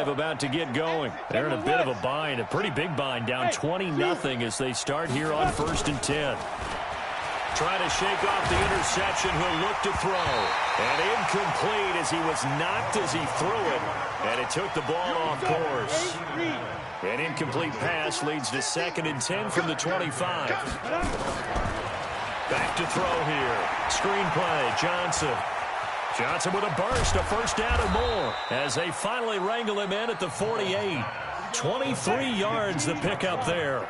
drive about to get going. They're in a bit of a bind, a pretty big bind, down 20-0 as they start here on 1st and 10. Trying to shake off the interception. He'll look to throw. And incomplete as he was knocked as he threw it. And it took the ball off course. An incomplete pass leads to 2nd and 10 from the 25. Back to throw here. Screen play. Johnson. Johnson with a burst, a first down and more as they finally wrangle him in at the 48. 23 yards the pickup there.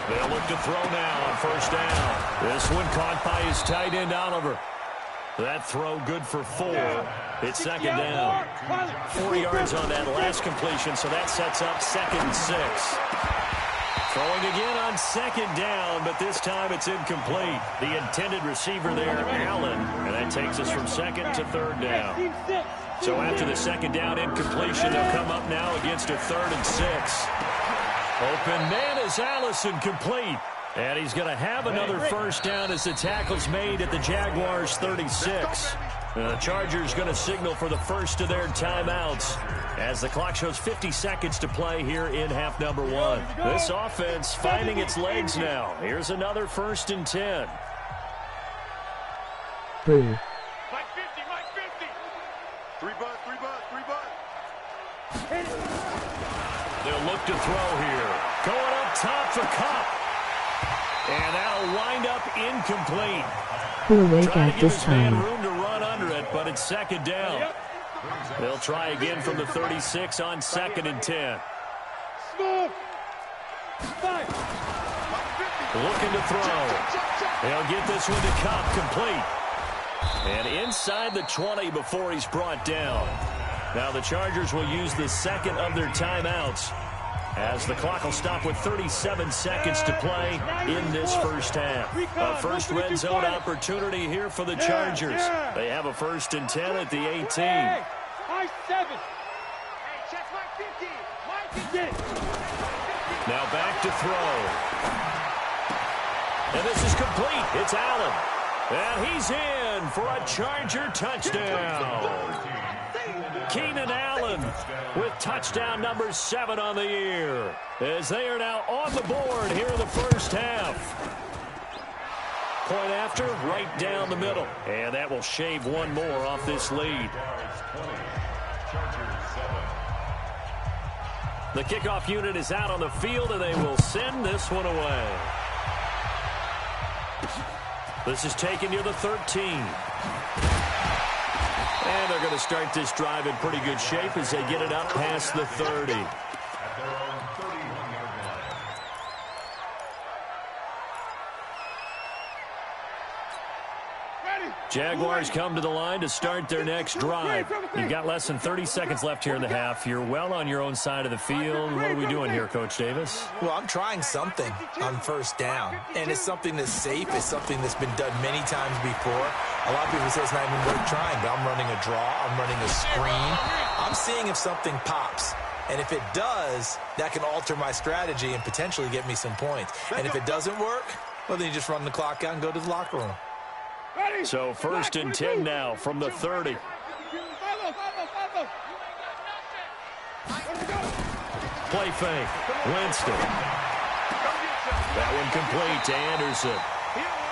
They'll look to throw now on 1st down. This one caught by his tight end, Oliver. That throw good for 4. It's 2nd down. 4 yards on that last completion, so that sets up 2nd and 6. Throwing again on 2nd down, but this time it's incomplete. The intended receiver there, Allen, and that takes us from 2nd to 3rd down. So after the 2nd down incompletion, they'll come up now against a 3rd and 6. Open man is Allison, complete. And he's going to have another first down as the tackle's made at the Jaguars' 36. The Chargers going to signal for the first of their timeouts as the clock shows 50 seconds to play here in half number 1. This offense finding its legs now. Here's another 1st and 10. Mike 50, Mike 50. 3 butt. They'll look to throw here. Going up top for Cup. And that'll wind up incomplete. We'll wake Trying up to give this his man time. room to run under it, but it's 2nd down. They'll try again from the 36 on 2nd and 10. Looking to throw. They'll get this one to Cup, complete. And inside the 20 before he's brought down. Now the Chargers will use the 2nd of their timeouts as the clock will stop with 37 seconds to play in this first half. A first red zone opportunity here for the Chargers. They have a 1st and 10 at the 18. Now back to throw. And this is complete. It's Allen. And he's in for a Charger touchdown. Keenan Allen with touchdown number 7 on the year as they are now on the board here in the first half. Point after, right down the middle. And that will shave one more off this lead. The kickoff unit is out on the field, and they will send this one away. This is taken near the 13. And they're going to start this drive in pretty good shape as they get it up past the 30. Jaguars come to the line to start their next drive. You've got less than 30 seconds left here in the half. You're well on your own side of the field. What are we doing here, Coach Davis? Well, I'm trying something on 1st down, and it's something that's safe. It's something that's been done many times before. A lot of people say it's not even worth trying, but I'm running a draw. I'm running a screen. I'm seeing if something pops. And if it does, that can alter my strategy and potentially get me some points. And if it doesn't work, well, then you just run the clock out and go to the locker room. So 1st and 10 now from the 30. Play fake. Winston. That one complete to Anderson.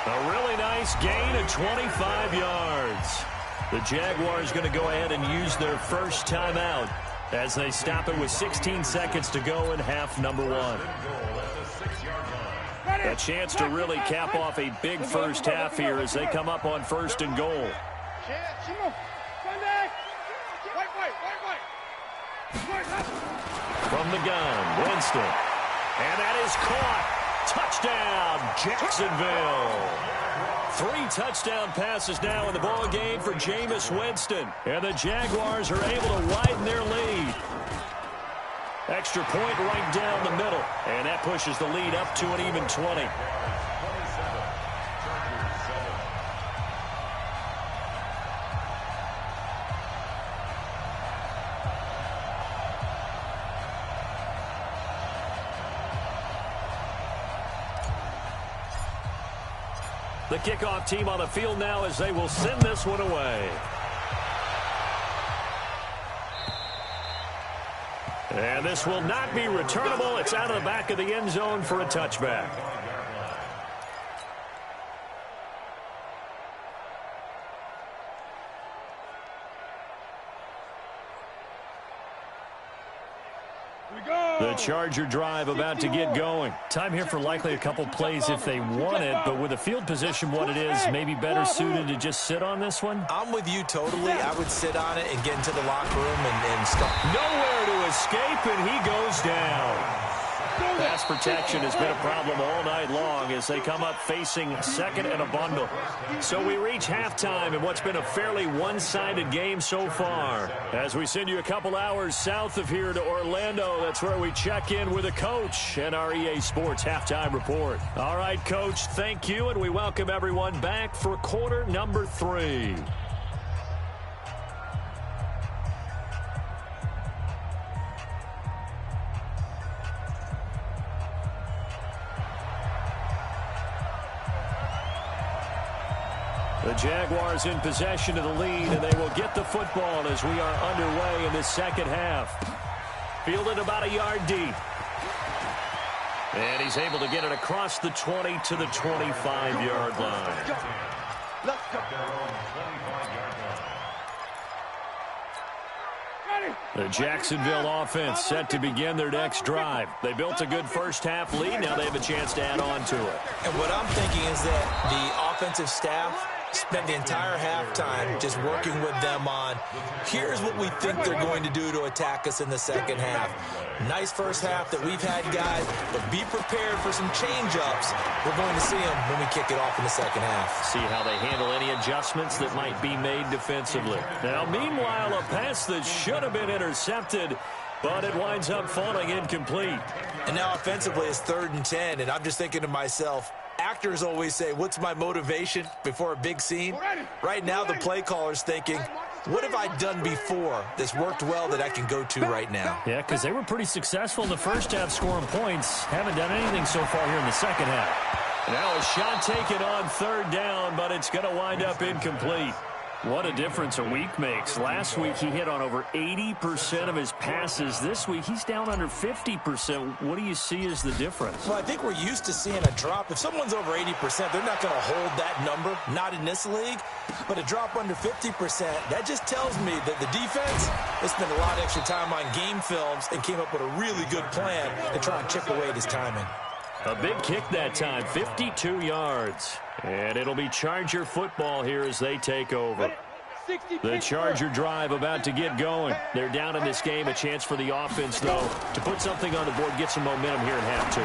A really nice gain of 25 yards. The Jaguars going to go ahead and use their first timeout as they stop it with 16 seconds to go in half number 1. A chance to really cap off a big first half here as they come up on 1st and goal. From the gun, Winston. And that is caught. Touchdown, Jacksonville. 3 touchdown passes now in the ball game for Jameis Winston. And the Jaguars are able to widen their lead. Extra point right down the middle. And that pushes the lead up to an even 20. The kickoff team on the field now as they will send this one away. And this will not be returnable. It's out of the back of the end zone for a touchback. The Charger drive about to get going. Time here for likely a couple plays if they want it, but with the field position what it is, maybe better suited to just sit on this one? I'm with you totally. I would sit on it and get into the locker room and start. Nowhere to escape, and he goes down. Pass protection has been a problem all night long as they come up facing second and a bundle. So we reach halftime in what's been a fairly one-sided game so far. As we send you a couple hours south of here to Orlando, that's where we check in with a coach and our EA Sports halftime report. All right, Coach, thank you, and we welcome everyone back for quarter number 3. The Jaguars in possession of the lead, and they will get the football as we are underway in the second half. Fielded about a yard deep. And he's able to get it across the 20 to the 25-yard line. Let's go. The Jacksonville offense set to begin their next drive. They built a good first-half lead. Now they have a chance to add on to it. And what I'm thinking is that the offensive staff spent the entire halftime just working with them on, here's what we think they're going to do to attack us in the second half. Nice first half that we've had, guys, but be prepared for some change-ups. We're going to see them when we kick it off in the second half. See how they handle any adjustments that might be made defensively. Now, meanwhile, a pass that should have been intercepted, but it winds up falling incomplete. And now offensively it's 3rd and 10, and I'm just thinking to myself, actors always say, what's my motivation before a big scene? Right now the play caller's thinking, what have I done before that's worked well that I can go to right now? Yeah, because they were pretty successful in the first half scoring points. Haven't done anything so far here in the second half. Now a shot taken on 3rd down, but it's going to wind up incomplete. What a difference a week makes. Last week he hit on over 80% of his passes. This week he's down under 50%. What do you see as the difference? Well, I think we're used to seeing a drop. If someone's over 80%, they're not going to hold that number, not in this league. But a drop under 50%, that just tells me that the defense has spent a lot of extra time on game films and came up with a really good plan to try and chip away at his timing. A big kick that time, 52 yards. And it'll be Charger football here as they take over. The Charger drive about to get going. They're down in this game. A chance for the offense, though, to put something on the board, get some momentum here in half 2.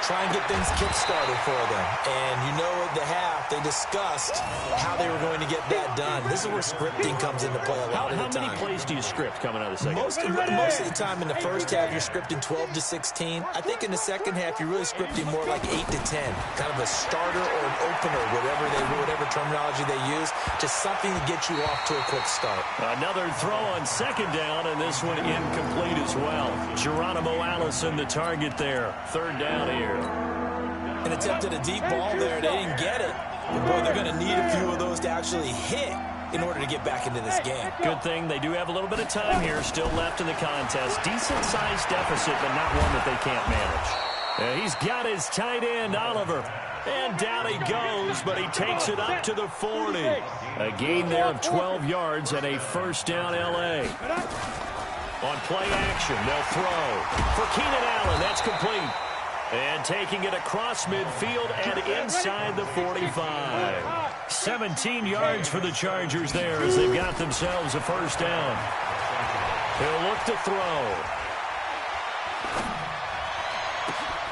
Try and get things kick-started for them. And you know at the half, they discussed how they were going to get that done. This is where scripting comes into play a lot of the time. How many plays do you script coming out of the second? Most of the time in the first half, you're scripting 12 to 16. I think in the second half, you're really scripting more like 8 to 10. Kind of a starter or an opener, whatever terminology they use. Just something to get you off to a quick start. Another throw on 2nd down, and this one incomplete as well. Geronimo Allison, the target there. 3rd down here. And attempted a deep ball there. They didn't get it. But boy, they're going to need a few of those to actually hit in order to get back into this game. Good thing they do have a little bit of time here still left in the contest. Decent-sized deficit, but not one that they can't manage. He's got his tight end, Oliver. And down he goes, but he takes it up to the 40. A gain there of 12 yards and a 1st down L.A. On play action, they'll throw. For Keenan Allen, that's complete. And taking it across midfield and inside the 45. 17 yards for the Chargers there as they've got themselves a 1st down. He'll look to throw.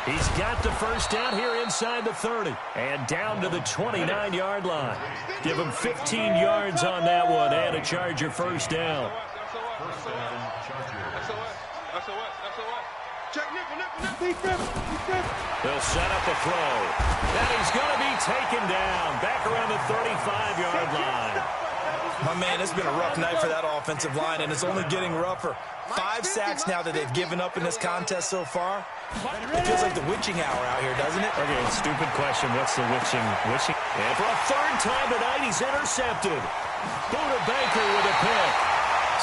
He's got the 1st down here inside the 30. And down to the 29-yard line. Give him 15 yards on that one and a Charger 1st down. They'll set up a throw. And he's going to be taken down back around the 35-yard line. My man, it's been a rough night for that offensive line, and it's only getting rougher. 5 sacks now that they've given up in this contest so far. It feels like the witching hour out here, doesn't it? Okay, stupid question. What's the witching? And for a 3rd time tonight, he's intercepted. Buda Baker with a pick.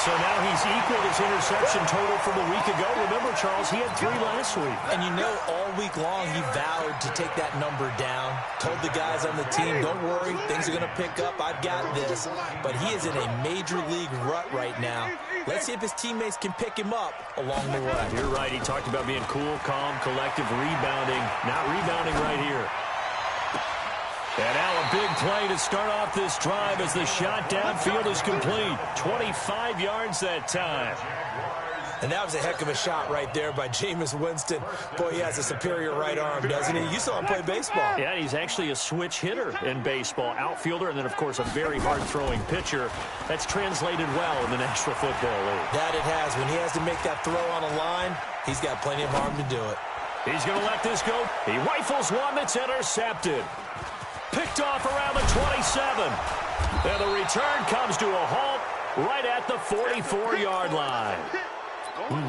So now he's equaled his interception total from a week ago. Remember, Charles, he had 3 last week. And you know, all week long he vowed to take that number down. Told the guys on the team, don't worry, things are going to pick up. I've got this. But he is in a major league rut right now. Let's see if his teammates can pick him up along the way. You're right. He talked about being cool, calm, collective, rebounding. Not rebounding right here. And now a big play to start off this drive as the shot downfield is complete. 25 yards that time. And that was a heck of a shot right there by Jameis Winston. Boy, he has a superior right arm, doesn't he? You saw him play baseball. Yeah, he's actually a switch hitter in baseball. Outfielder, and then, of course, a very hard-throwing pitcher. That's translated well in the National Football League. That it has. When he has to make that throw on a line, he's got plenty of arm to do it. He's going to let this go. He rifles one that's intercepted. Picked off around the 27. And the return comes to a halt right at the 44-yard line.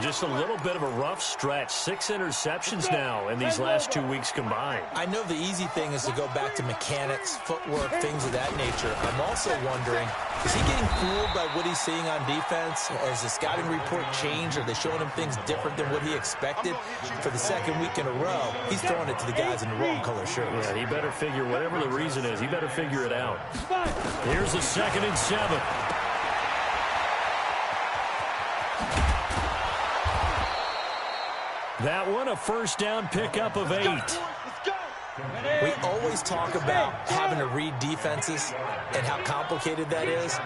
Just a little bit of a rough stretch. 6 interceptions now in these last 2 weeks combined. I know the easy thing is to go back to mechanics, footwork, things of that nature. I'm also wondering, is he getting fooled by what he's seeing on defense? Has the scouting report changed? Are they showing him things different than what he expected? For the second week in a row, he's throwing it to the guys in the wrong color shirts. Yeah, he better figure, whatever the reason is, he better figure it out. Here's the 2nd and 7. That one, a first down pickup of 8. We always talk about having to read defenses and how complicated that is.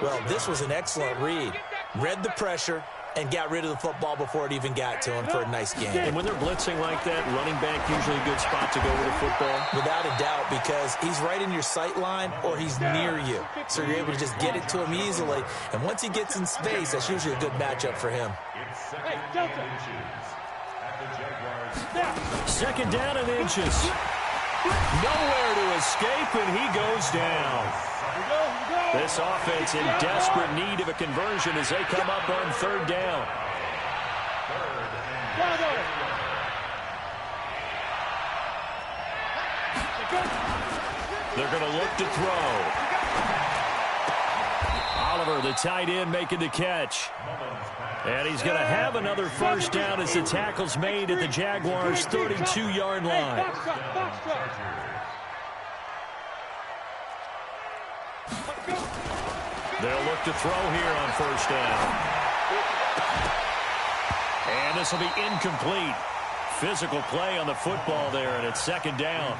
Well, this was an excellent read. Read the pressure and got rid of the football before it even got to him for a nice game. And when they're blitzing like that, running back usually a good spot to go with the football. Without a doubt, because he's right in your sight line or he's near you. So you're able to just get it to him easily. And once he gets in space, that's usually a good matchup for him. Second down and inches. Nowhere to escape, and he goes down. This offense in desperate need of a conversion as they come up on 3rd down. They're going to look to throw. Oliver, the tight end, making the catch. And he's going to have another first down as the tackle's made at the Jaguars' 32-yard line. They'll look to throw here on first down. And this will be incomplete. Physical play on the football there, and it's 2nd down.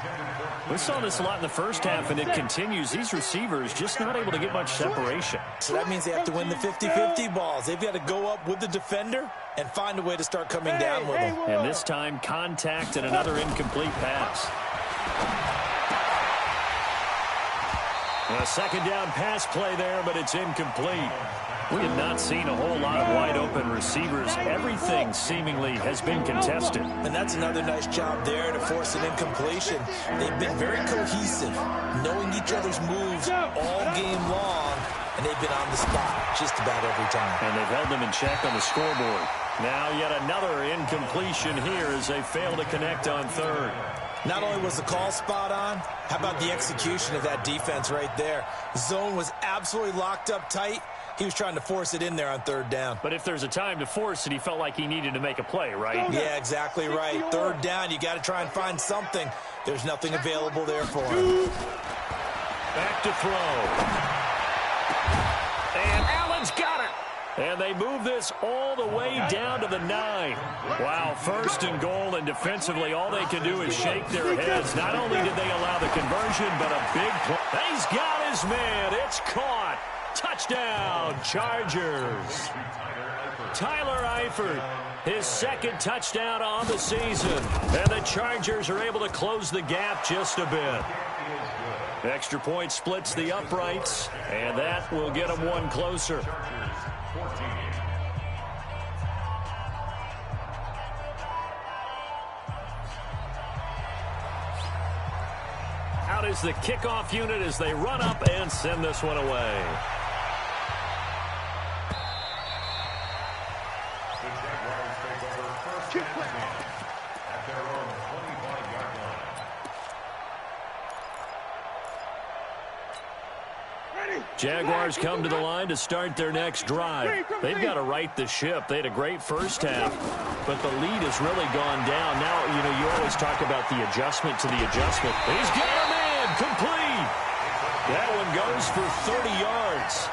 We saw this a lot in the first half, and it continues. These receivers just not able to get much separation. So that means they have to win the 50-50 balls. They've got to go up with the defender and find a way to start coming down with them. And this time, contact and another incomplete pass. A 2nd down pass play there, but it's incomplete. We have not seen a whole lot of wide-open receivers. Everything seemingly has been contested. And that's another nice job there to force an incompletion. They've been very cohesive, knowing each other's moves all game long, and they've been on the spot just about every time. And they've held them in check on the scoreboard. Now yet another incompletion here as they fail to connect on 3rd. Not only was the call spot on, how about the execution of that defense right there? Zone was absolutely locked up tight. He was trying to force it in there on 3rd down. But if there's a time to force it, he felt like he needed to make a play, right? Yeah, exactly right. 3rd down, you got to try and find something. There's nothing available there for him. Back to throw. And Allen's got it. And they move this all the way down to the 9. Wow, 1st and goal, and defensively all they can do is shake their heads. Not only did they allow the conversion, but a big play. He's got his man. It's caught. Touchdown, Chargers. Tyler Eifert, his 2nd touchdown on the season. And the Chargers are able to close the gap just a bit. Extra point splits the uprights, and that will get them one closer. Out is the kickoff unit as they run up and send this one away. Jaguars come to the line to start their next drive. They've got to right the ship. They had a great first half, but the lead has really gone down. Now, you always talk about the adjustment to the adjustment. He's got a man complete. That one goes for 30 yards.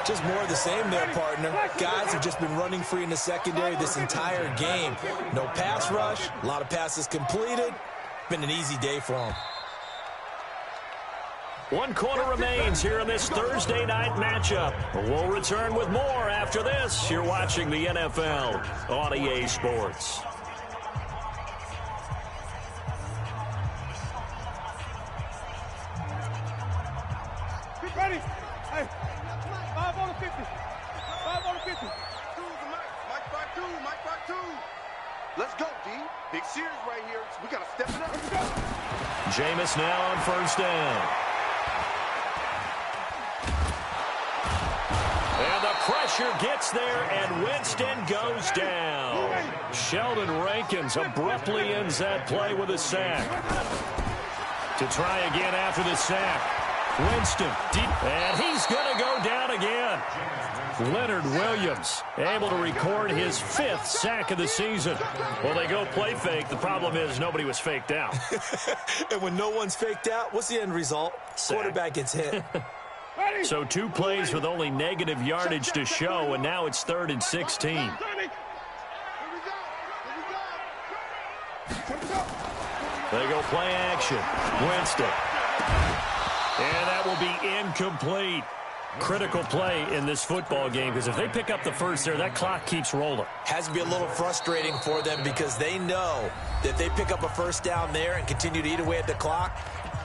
Just more of the same there, partner. Guys have just been running free in the secondary this entire game. No pass rush, a lot of passes completed. Been an easy day for them. 1 quarter remains here in this Thursday night matchup. We'll return with more after this. You're watching the NFL on EA Sports. Get ready. Hey, 5 on the 50. 5 on the 50. Mike 5-2. Let's go, D. Big series right here. We got to step it up. Let's go. Jameis now on first down. And the pressure gets there, and Winston goes down. Sheldon Rankins abruptly ends that play with a sack. To try again after the sack. Winston, deep, and he's going to go down again. Leonard Williams able to record his 5th sack of the season. Well, they go play fake. The problem is nobody was faked out. And when no one's faked out, what's the end result? Sack. Quarterback gets hit. So 2 plays with only negative yardage to show, and now it's 3rd and 16. They go play action. Winston. And that will be incomplete. Critical play in this football game, because if they pick up the first there, that clock keeps rolling. Has to be a little frustrating for them because they know that if they pick up a first down there and continue to eat away at the clock,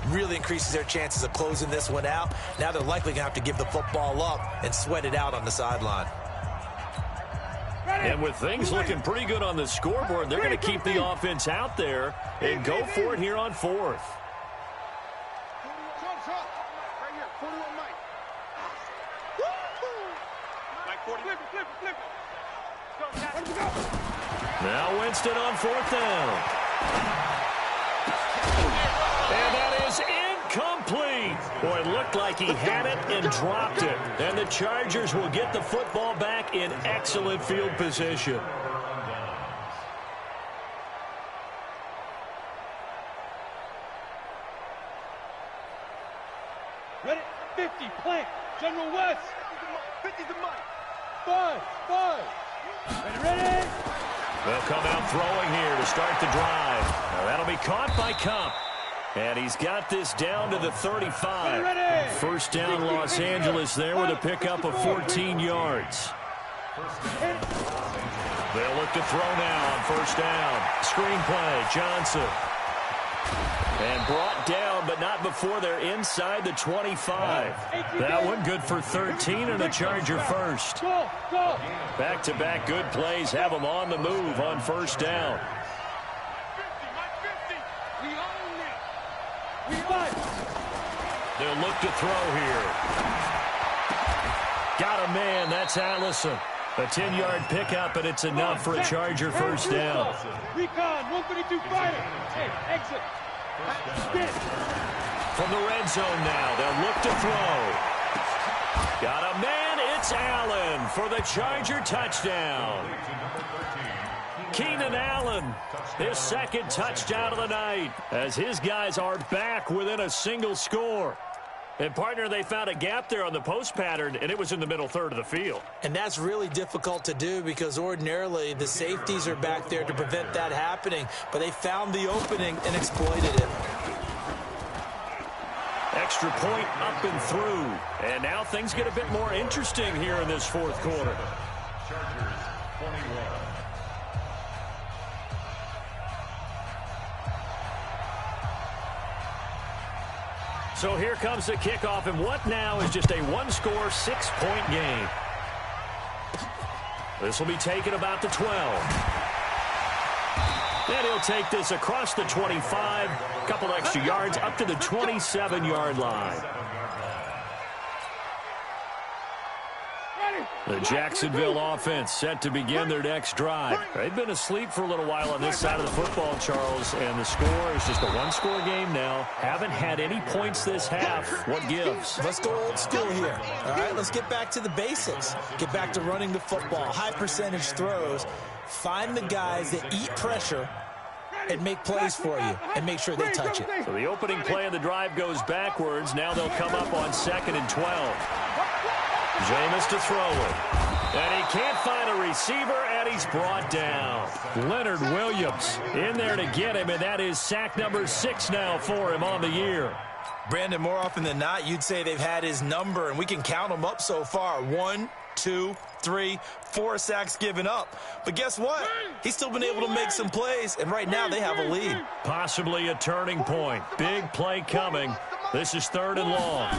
really increases their chances of closing this one out. Now they're likely going to have to give the football up and sweat it out on the sideline. And with things looking pretty good on the scoreboard, they're going to keep the offense out there and go for it here on 4th. Now Winston on 4th down. And that is incomplete. Boy, it looked like he had it and dropped it. And the Chargers will get the football back in excellent field position. Ready? 50, plant. General West. 50's the mic. 5. Ready? They'll come out throwing here to start the drive. Now that'll be caught by Cup. And he's got this down to the 35. First down Los Angeles there with a pickup of 14 yards. They'll look to throw now on first down. Screen play, Johnson. And brought down, but not before they're inside the 25. That one good for 13 and a Charger first. Back-to-back good plays have them on the move on first down. They'll look to throw here. Got a man, that's Allison. A 10-yard pickup, and it's enough for a Charger first down. Recon, 132 fighter. Hey, exit. From the red zone now, they'll look to throw. Got a man, it's Allen for the Charger touchdown. Keenan Allen, his 2nd touchdown of the night, as his guys are back within a single score. And, partner, they found a gap there on the post pattern, and it was in the middle 3rd of the field. And that's really difficult to do because ordinarily the safeties are back there to prevent that happening. But they found the opening and exploited it. Extra point up and through. And now things get a bit more interesting here in this 4th quarter. Chargers 21. So here comes the kickoff, and what now is just a 1-score, 6-point game. This will be taken about the 12. And he'll take this across the 25, a couple extra yards up to the 27-yard line. Ready? The Jacksonville offense set to begin their next drive. They've been asleep for a little while on this side of the football, Charles, and the score is just a one-score game now. Haven't had any points this half. What gives? Let's go old school here. All right, let's get back to the basics. Get back to running the football, high percentage throws. Find the guys that eat pressure and make plays for you and make sure they touch it. So the opening play of the drive goes backwards. Now they'll come up on 2nd and 12. Jameis to throw it. And he can't find a receiver, and he's brought down. Leonard Williams in there to get him, and that is sack number 6 now for him on the year. Brandon, more often than not, you'd say they've had his number, and we can count them up so far. 1, 2, 3, 4 sacks given up. But guess what? He's still been able to make some plays, and right now they have a lead. Possibly a turning point. Big play coming. This is 3rd and long.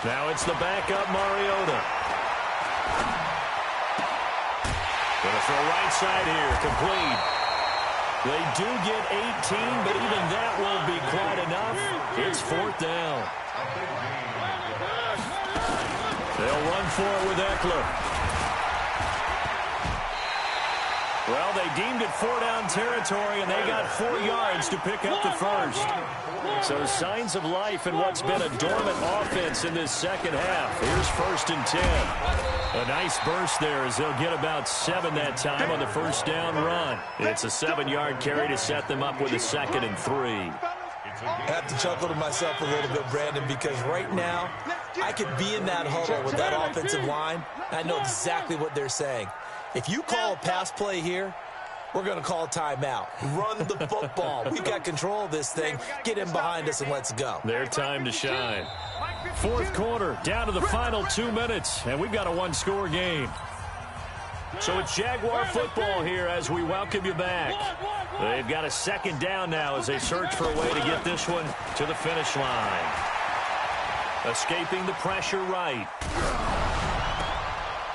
Now it's the backup Mariota. Gonna throw right side here, complete. They do get 18, but even that won't be quite enough. It's 4th down. They'll run for it with Eckler. Well, they deemed it 4-down territory, and they got 4 yards to pick up the first. So signs of life in what's been a dormant offense in this second half. Here's 1st and 10. A nice burst there as they'll get about 7 that time on the first down run. It's a 7-yard carry to set them up with a 2nd and 3. I have to chuckle to myself a little bit, Brandon, because right now I could be in that huddle with that offensive line. I know exactly what they're saying. If you call a pass play here, we're going to call a timeout. Run the football. We've got control of this thing. Get him behind us and let's go. Their time to shine. 4th quarter, down to the final 2 minutes, and we've got a 1-score game. So it's Jaguar football here as we welcome you back. They've got a 2nd down now as they search for a way to get this one to the finish line. Escaping the pressure right.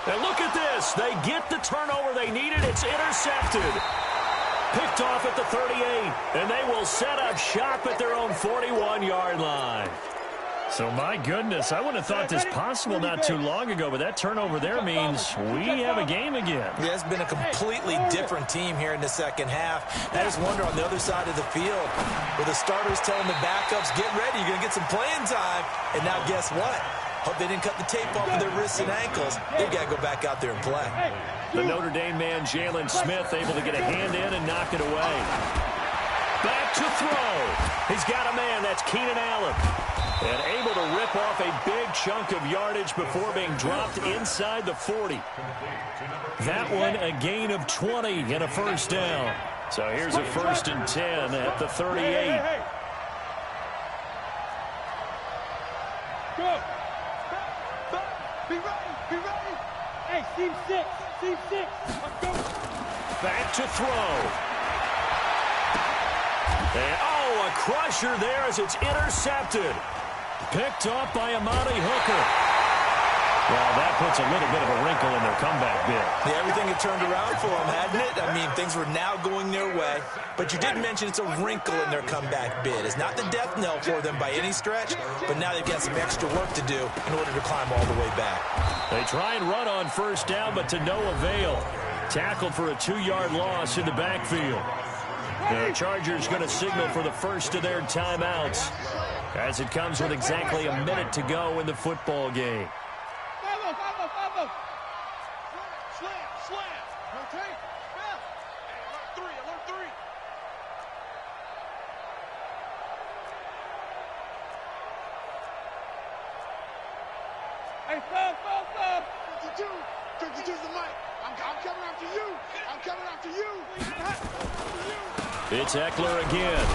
And look at this. They get the turnover they needed. It's intercepted. Picked off at the 38. And they will set up shop at their own 41-yard line. So, my goodness, I wouldn't have thought this possible not too long ago, but that turnover there means we have a game again. Yeah, it's been a completely different team here in the second half. I just wonder on the other side of the field, where the starters telling the backups, get ready, you're going to get some playing time. And now guess what? Hope they didn't cut the tape off of their wrists and ankles. They've got to go back out there and play. The Notre Dame man, Jalen Smith, able to get a hand in and knock it away. Back to throw. He's got a man. That's Keenan Allen. And able to rip off a big chunk of yardage before being dropped inside the 40. That one a gain of 20 and a first down. So here's a 1st and 10 at the 38. Go. Be ready. Be ready. Hey, team 6. Team 6. Let's go. Back to throw. And, oh, a crusher there as it's intercepted. Picked off by Amani Hooker. Well, that puts a little bit of a wrinkle in their comeback bid. Yeah, everything had turned around for them, hadn't it? I mean, things were now going their way. But you did mention it's a wrinkle in their comeback bid. It's not the death knell for them by any stretch, but now they've got some extra work to do in order to climb all the way back. They try and run on first down, but to no avail. Tackled for a 2-yard loss in the backfield. The Chargers going to signal for the first of their timeouts as it comes with exactly a minute to go in the football game. Follow. Slam. Okay. Alert 3. Hey, foul. 52 is the mic. I'm coming after you. It's Eckler again.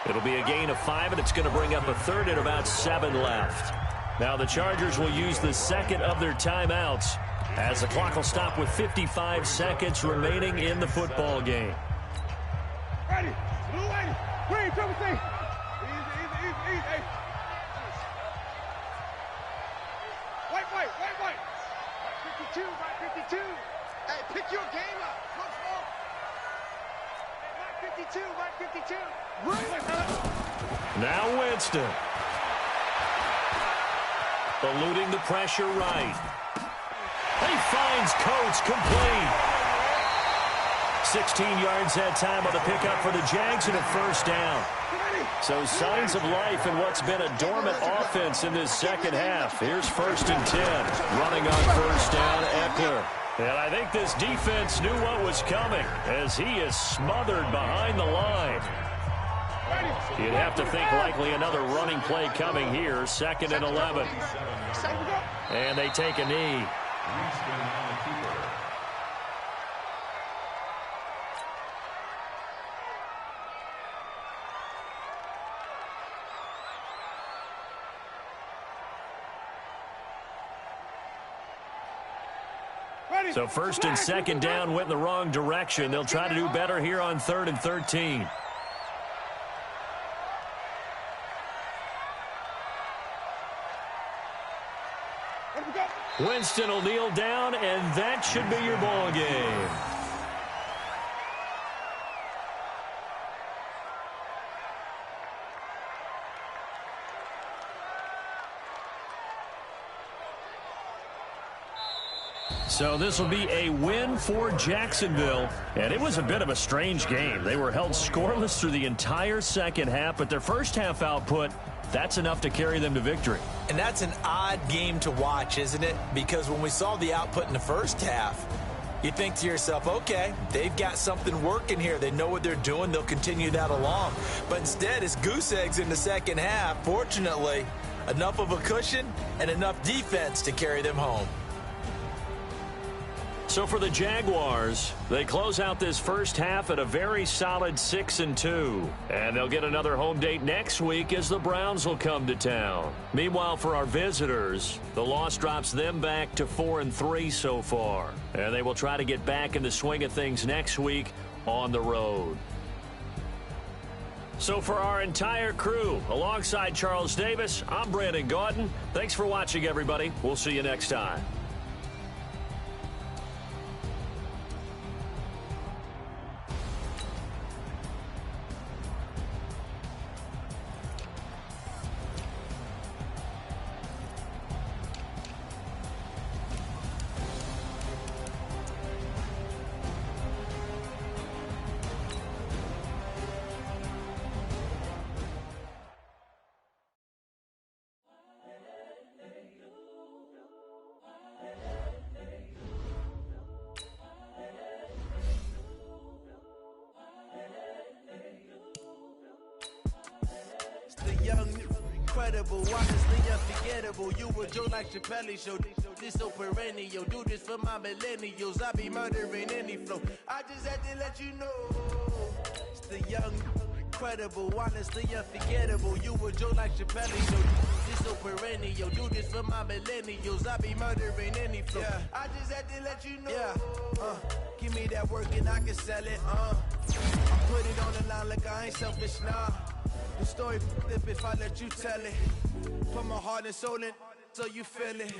It'll be a gain of 5, and it's going to bring up a 3rd and about 7 left. Now the Chargers will use the 2nd of their timeouts as the clock will stop with 55 seconds remaining in the football game. Ready. Wait, trouble thing. Easy. Hey. Wait. 52. Hey, pick your game up. Come on. Right 52. Now Winston. Eluding the pressure right. He finds Coates complete. 16 yards that time on the pickup for the Jags and a first down. So signs of life in what's been a dormant offense in this second half. Here's 1st and 10. Running on first down, Eckler. And I think this defense knew what was coming as he is smothered behind the line. You'd have to think likely another running play coming here. 2nd and 11. And they take a knee. So 1st and 2nd down went in the wrong direction. They'll try to do better here on 3rd and 13. Winston will kneel down, and that should be your ball game. So this will be a win for Jacksonville. And it was a bit of a strange game. They were held scoreless through the entire second half, but their first half output, that's enough to carry them to victory. And that's an odd game to watch, isn't it? Because when we saw the output in the first half, you think to yourself, okay, they've got something working here. They know what they're doing. They'll continue that along. But instead, it's goose eggs in the second half. Fortunately, enough of a cushion and enough defense to carry them home. So for the Jaguars, they close out this first half at a very solid 6-2. And they'll get another home date next week as the Browns will come to town. Meanwhile, for our visitors, the loss drops them back to 4-3 so far. And they will try to get back in the swing of things next week on the road. So for our entire crew, alongside Charles Davis, I'm Brandon Gaudin. Thanks for watching, everybody. We'll see you next time. Incredible, honestly unforgettable. You were Joe like Chappelle show. This so perennial. Do this for my millennials. I be murdering any flow. I just had to let you know. It's the young, incredible, honestly unforgettable. You were Joe like Chappelle show. This so perennial. Do this for my millennials. I be murdering any flow. Yeah. I just had to let you know. Yeah. Give me that work and I can sell it. I put it on the line like I ain't selfish, nah. The story flip if I let you tell it. Put my heart and soul in so you feel it.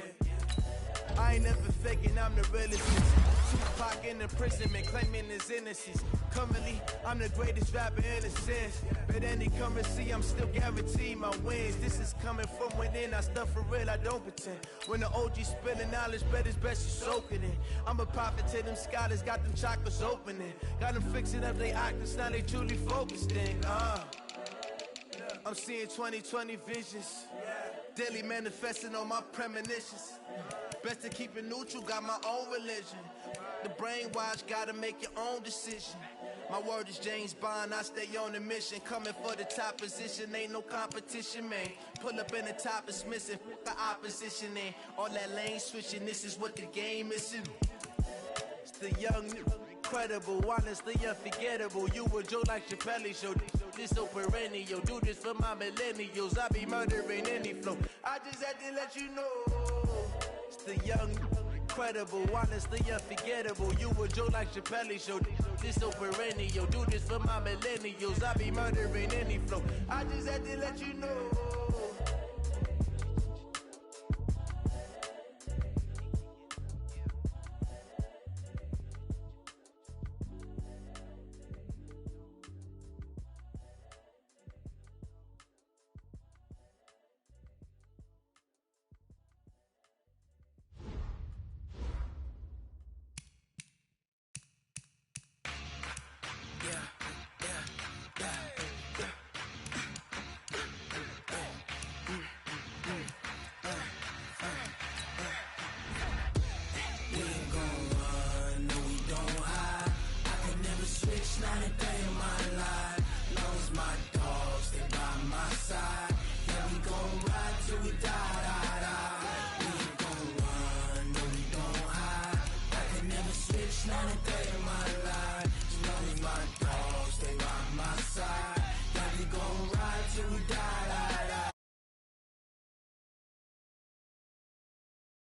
I ain't never faking, I'm the realest. Tupac in imprisonment, claiming his innocence. Currently, I'm the greatest rapper in a sense. But any currency, I'm still guaranteed my wins. This is coming from within, I stuff for real, I don't pretend. When the OG spilling knowledge, bet it's best you soak it in. I'm a prophet to them scholars, got them chakras opening. Got them fixing up they actors, now they truly focused in. I'm seeing 2020 visions. Daily manifesting on my premonitions. Best to keep it neutral, got my own religion. The brainwash, gotta make your own decision. My word is James Bond, I stay on the mission. Coming for the top position, ain't no competition, man. Pull up in the top, it's missing, the opposition ain't. All that lane switching, this is what the game is. It's the young, incredible, honestly unforgettable. You were Joe like Chappelle show. This so perennial. Do this for my millennials. I be murdering any flow. I just had to let you know. It's the young, incredible, honestly unforgettable. You were Joe like Chappelle show. This so perennial. Do this for my millennials. I be murdering any flow. I just had to let you know.